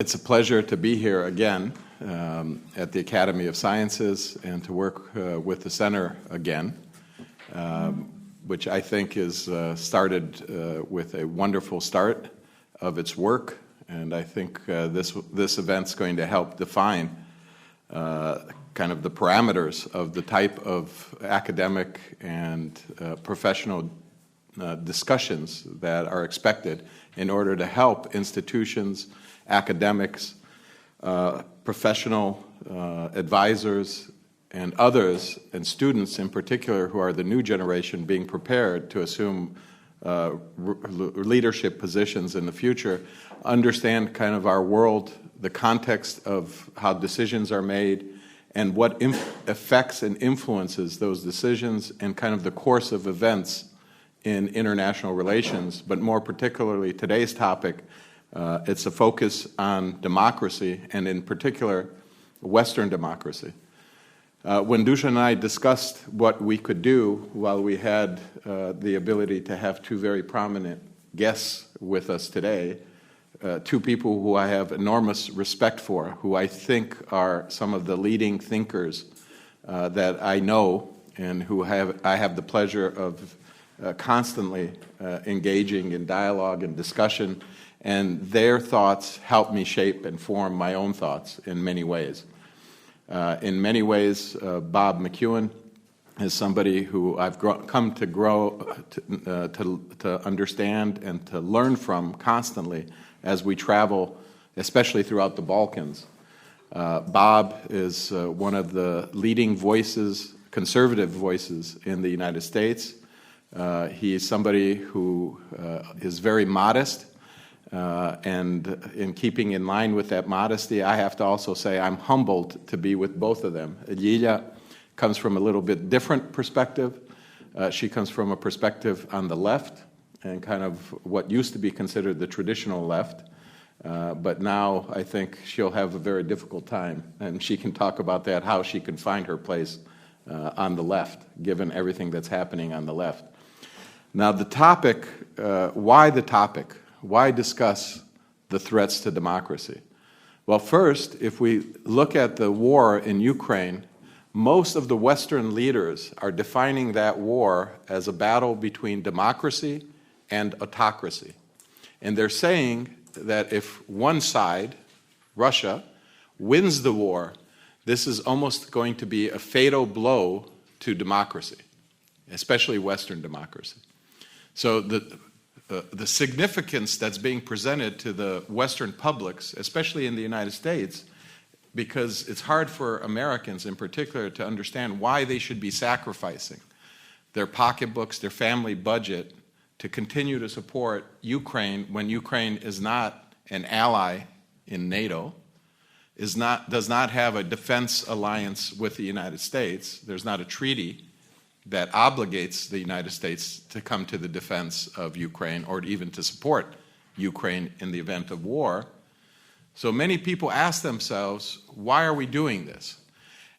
It's a pleasure to be here again at the Academy of Sciences and to work with the Center again, which I think is started with a wonderful start of its work. And I think this event's going to help define kind of the parameters of the type of academic and professional discussions that are expected in order to help institutions, academics, professional advisors, and others, and students in particular who are the new generation being prepared to assume leadership positions in the future, understand kind of our world, the context of how decisions are made, and what affects and influences those decisions and kind of the course of events in international relations, but more particularly today's topic, it's a focus on democracy, and in particular, Western democracy. When Dusan and I discussed what we could do while we had the ability to have two very prominent guests with us today, two people who I have enormous respect for, who I think are some of the leading thinkers that I know and who I have the pleasure of constantly engaging in dialogue and discussion, and their thoughts help me shape and form my own thoughts in many ways. In many ways, Bob McEwen is somebody who I've come to grow to understand and to learn from constantly as we travel, especially throughout the Balkans. Bob is one of the leading voices, conservative voices in the United States. He is somebody who is very modest, and in keeping in line with that modesty, I have to also say I'm humbled to be with both of them. Ljiljana comes from a little bit different perspective. She comes from a perspective on the left and kind of what used to be considered the traditional left, but now I think she'll have a very difficult time, and she can talk about that, how she can find her place on the left, given everything that's happening on the left. Now the topic, why the topic? Why discuss the threats to democracy? Well, first, if we look at the war in Ukraine, most of the Western leaders are defining that war as a battle between democracy and autocracy. And they're saying that if one side, Russia, wins the war, this is almost going to be a fatal blow to democracy, especially Western democracy. So the significance that's being presented to the Western publics, especially in the United States, because it's hard for Americans in particular to understand why they should be sacrificing their pocketbooks, their family budget, to continue to support Ukraine when Ukraine is not an ally in NATO, does not have a defense alliance with the United States. There's not a treaty that obligates the United States to come to the defense of Ukraine or even to support Ukraine in the event of war. So many people ask themselves, why are we doing this?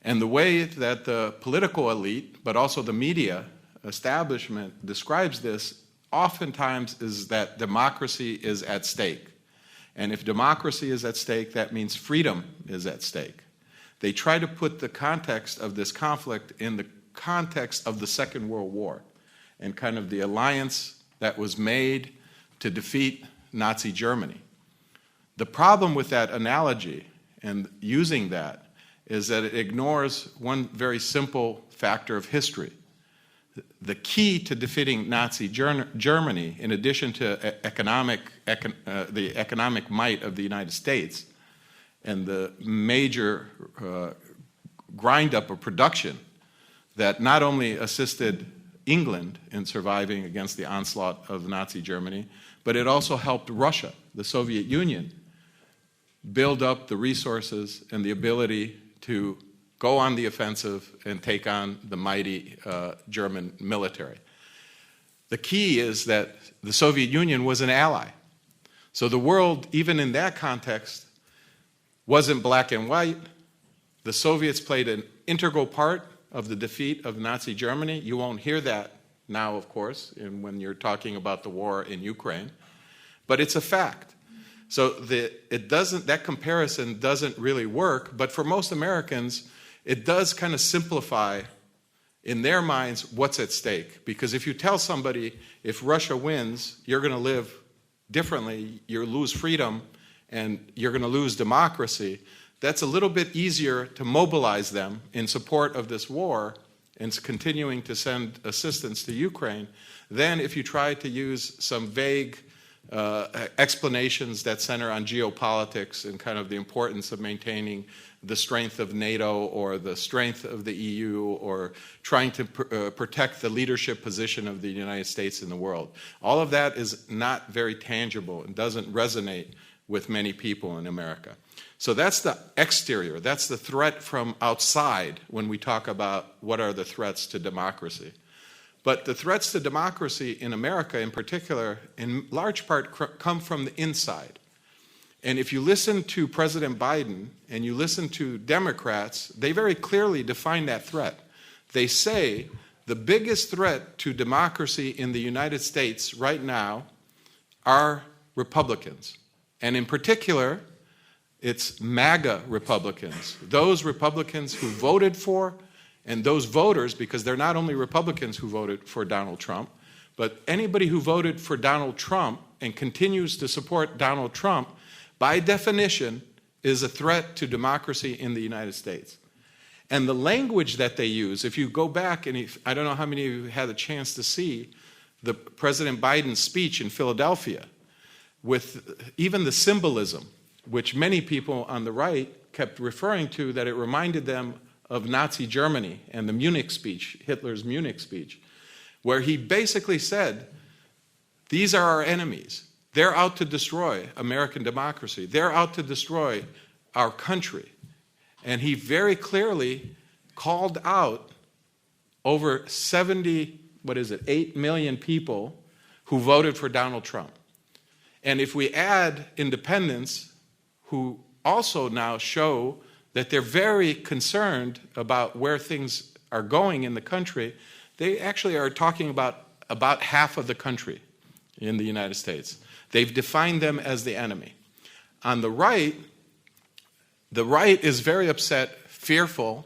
And the way that the political elite, but also the media establishment describes this oftentimes is that democracy is at stake. And if democracy is at stake, that means freedom is at stake. They try to put the context of this conflict in the context of the Second World War and kind of the alliance that was made to defeat Nazi Germany. The problem with that analogy and using that is that it ignores one very simple factor of history. The key to defeating Nazi Germany, in addition to the economic might of the United States and the major grind-up of production that not only assisted England in surviving against the onslaught of Nazi Germany, but it also helped Russia, the Soviet Union, build up the resources and the ability to go on the offensive and take on the mighty German military. The key is that the Soviet Union was an ally. So the world, even in that context, wasn't black and white. The Soviets played an integral part of the defeat of Nazi Germany. You won't hear that now, of course, when you're talking about the war in Ukraine. But it's a fact. So that comparison doesn't really work, but for most Americans, it does kind of simplify in their minds what's at stake. Because if you tell somebody, if Russia wins, you're going to live differently, you'll lose freedom, and you're going to lose democracy, that's a little bit easier to mobilize them in support of this war and continuing to send assistance to Ukraine than if you try to use some vague explanations that center on geopolitics and kind of the importance of maintaining the strength of NATO or the strength of the EU or trying to protect the leadership position of the United States in the world. All of that is not very tangible and doesn't resonate with many people in America. So that's the exterior, that's the threat from outside when we talk about what are the threats to democracy. But the threats to democracy in America in particular, in large part, come from the inside. And if you listen to President Biden and you listen to Democrats, they very clearly define that threat. They say the biggest threat to democracy in the United States right now are Republicans. And in particular, it's MAGA Republicans, those Republicans who voted for, and those voters, because they're not only Republicans who voted for Donald Trump, but anybody who voted for Donald Trump and continues to support Donald Trump, by definition, is a threat to democracy in the United States. And the language that they use, if you go back, and I don't know how many of you had a chance to see the President Biden's speech in Philadelphia, with even the symbolism, which many people on the right kept referring to, that it reminded them of Nazi Germany and the Munich speech, Hitler's Munich speech, where he basically said, these are our enemies. They're out to destroy American democracy. They're out to destroy our country. And he very clearly called out over 8 million people who voted for Donald Trump. And if we add independents who also now show that they're very concerned about where things are going in the country, they actually are talking about half of the country in the United States. They've defined them as the enemy. On the right is very upset, fearful,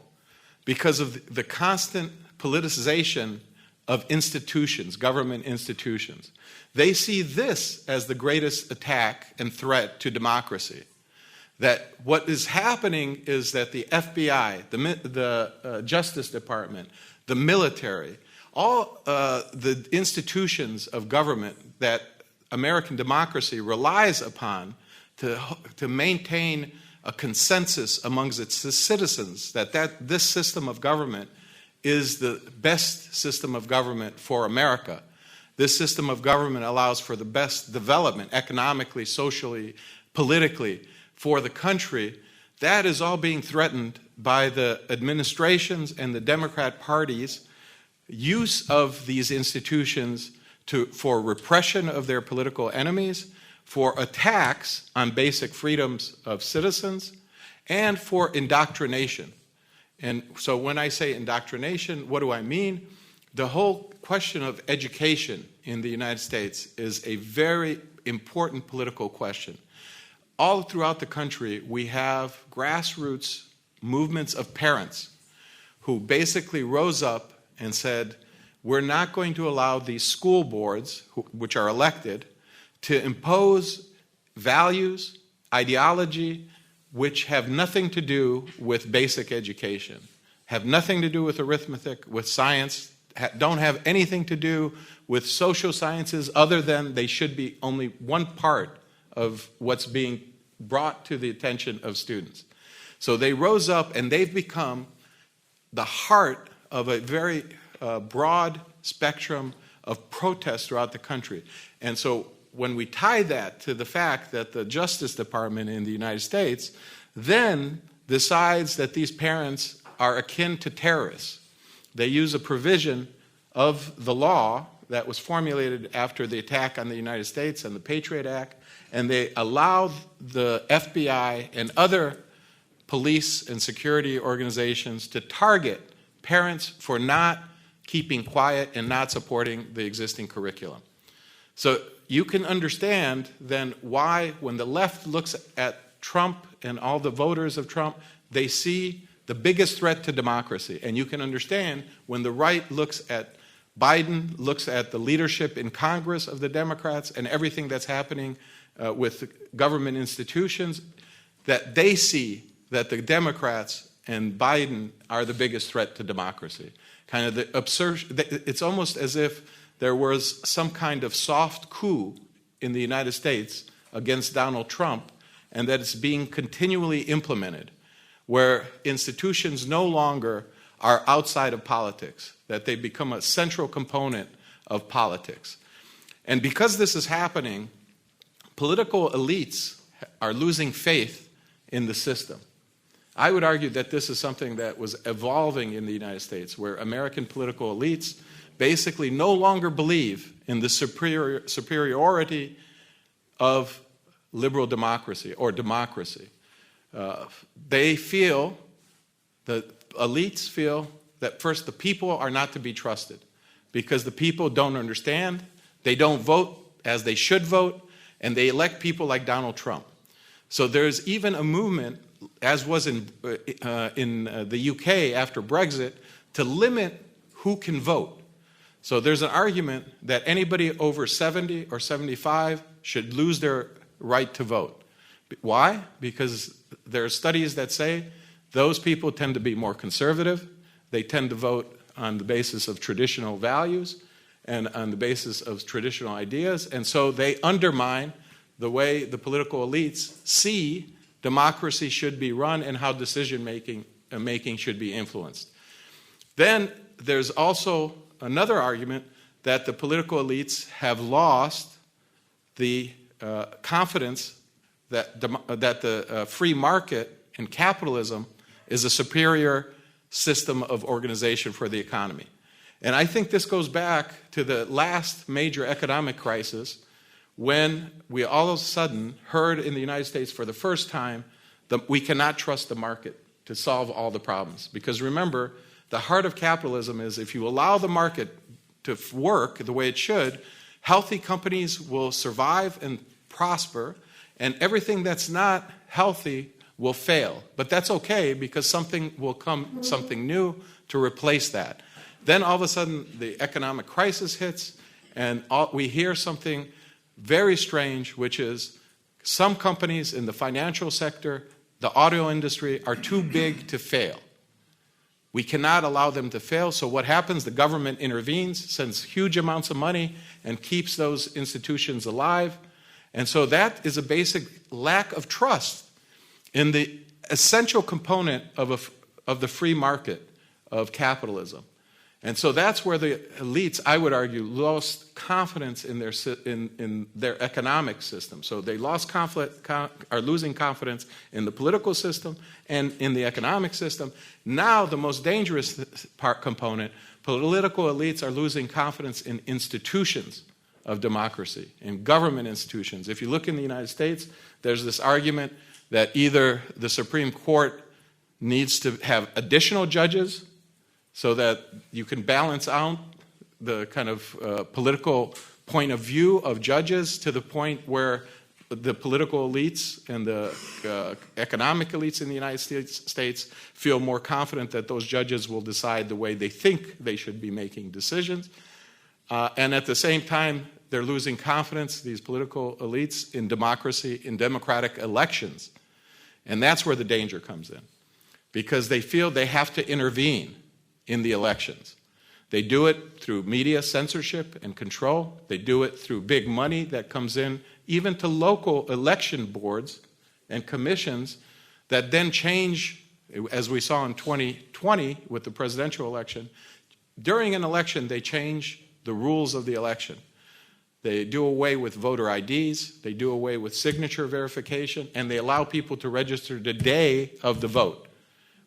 because of the constant politicization of institutions, government institutions. They see this as the greatest attack and threat to democracy. That what is happening is that the FBI, the Justice Department, the military, all the institutions of government that American democracy relies upon to maintain a consensus amongst its citizens that this system of government is the best system of government for America. This system of government allows for the best development economically, socially, politically for the country. That is all being threatened by the administrations and the Democrat Party's use of these institutions for repression of their political enemies, for attacks on basic freedoms of citizens, and for indoctrination. And so when I say indoctrination, what do I mean? The whole question of education in the United States is a very important political question. All throughout the country, we have grassroots movements of parents who basically rose up and said, we're not going to allow these school boards, which are elected, to impose values, ideology, which have nothing to do with basic education, have nothing to do with arithmetic, with science, don't have anything to do with social sciences other than they should be only one part of what's being brought to the attention of students. So they rose up and they've become the heart of a very broad spectrum of protests throughout the country. And so when we tie that to the fact that the Justice Department in the United States then decides that these parents are akin to terrorists, they use a provision of the law that was formulated after the attack on the United States and the Patriot Act, and they allowed the FBI and other police and security organizations to target parents for not keeping quiet and not supporting the existing curriculum. So you can understand then why when the left looks at Trump and all the voters of Trump, they see the biggest threat to democracy. And you can understand when the right looks at Biden, looks at the leadership in Congress of the Democrats and everything that's happening with government institutions, that they see that the Democrats and Biden are the biggest threat to democracy. Kind of the absurd, it's almost as if there was some kind of soft coup in the United States against Donald Trump, and that it's being continually implemented, where institutions no longer are outside of politics, that they become a central component of politics. And because this is happening, political elites are losing faith in the system. I would argue that this is something that was evolving in the United States, where American political elites basically no longer believe in the superiority of liberal democracy or democracy. They feel, the elites feel, that first the people are not to be trusted because the people don't understand, they don't vote as they should vote, and they elect people like Donald Trump. So there's even a movement, as was in the UK after Brexit, to limit who can vote. So there's an argument that anybody over 70 or 75 should lose their right to vote. Why? Because there are studies that say those people tend to be more conservative. They tend to vote on the basis of traditional values and on the basis of traditional ideas. And so they undermine the way the political elites see democracy should be run and how decision-making should be influenced. Then there's also another argument that the political elites have lost the confidence that the free market and capitalism is a superior system of organization for the economy. And I think this goes back to the last major economic crisis, when we all of a sudden heard in the United States for the first time that we cannot trust the market to solve all the problems. Because remember, the heart of capitalism is if you allow the market to work the way it should, healthy companies will survive and prosper, and everything that's not healthy will fail. But that's okay, because something will come, something new to replace that. Then all of a sudden the economic crisis hits, and we hear something very strange, which is some companies in the financial sector, the auto industry, are too big to fail. We cannot allow them to fail, so what happens? The government intervenes, sends huge amounts of money, and keeps those institutions alive. And so that is a basic lack of trust in the essential component of the free market of capitalism. And so that's where the elites, I would argue, lost confidence in their economic system. So they are losing confidence in the political system and in the economic system. Now the most dangerous component, political elites are losing confidence in institutions of democracy, in government institutions. If you look in the United States, there's this argument that either the Supreme Court needs to have additional judges so that you can balance out the kind of political point of view of judges to the point where the political elites and the economic elites in the United States feel more confident that those judges will decide the way they think they should be making decisions. And at the same time, they're losing confidence, these political elites, in democracy, in democratic elections. And that's where the danger comes in, because they feel they have to intervene in the elections. They do it through media censorship and control. They do it through big money that comes in, even to local election boards and commissions that then change, as we saw in 2020 with the presidential election. During an election, they change the rules of the election. They do away with voter IDs, they do away with signature verification, and they allow people to register the day of the vote,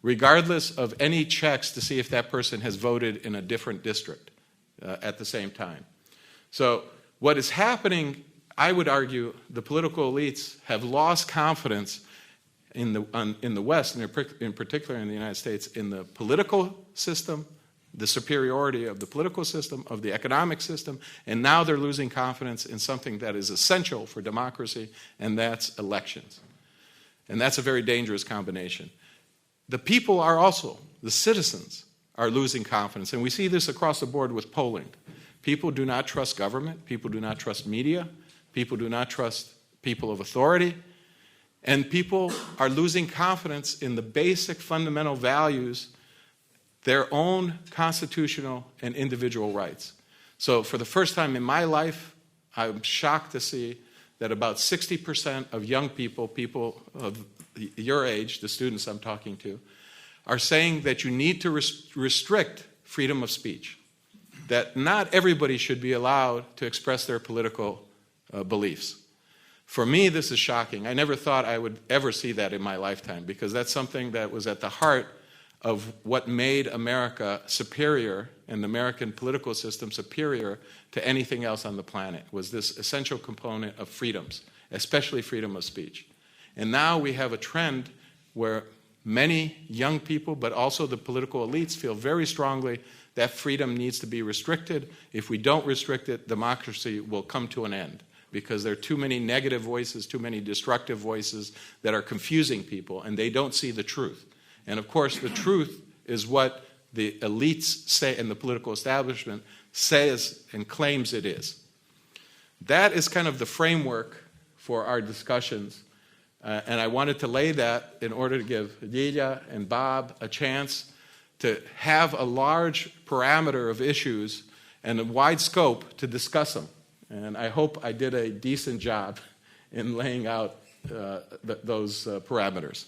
regardless of any checks to see if that person has voted in a different district at the same time. So what is happening, I would argue, the political elites have lost confidence in the West, and in particular in the United States, in the political system, the superiority of the political system, of the economic system, and now they're losing confidence in something that is essential for democracy, and that's elections. And that's a very dangerous combination. The people are also, the citizens, are losing confidence, and we see this across the board with polling. People do not trust government, people do not trust media, people do not trust people of authority, and people are losing confidence in the basic fundamental values, their own constitutional and individual rights. So for the first time in my life, I'm shocked to see that about 60% of young people, people of your age, the students I'm talking to, are saying that you need to restrict freedom of speech, that not everybody should be allowed to express their political beliefs. For me, this is shocking. I never thought I would ever see that in my lifetime, because that's something that was at the heart of what made America superior and the American political system superior to anything else on the planet, was this essential component of freedoms, especially freedom of speech. And now we have a trend where many young people, but also the political elites, feel very strongly that freedom needs to be restricted. If we don't restrict it, democracy will come to an end, because there are too many negative voices, too many destructive voices that are confusing people, and they don't see the truth. And of course, the truth is what the elites say and the political establishment says and claims it is. That is kind of the framework for our discussions. And I wanted to lay that in order to give Ljiljana and Bob a chance to have a large parameter of issues and a wide scope to discuss them. And I hope I did a decent job in laying out those parameters.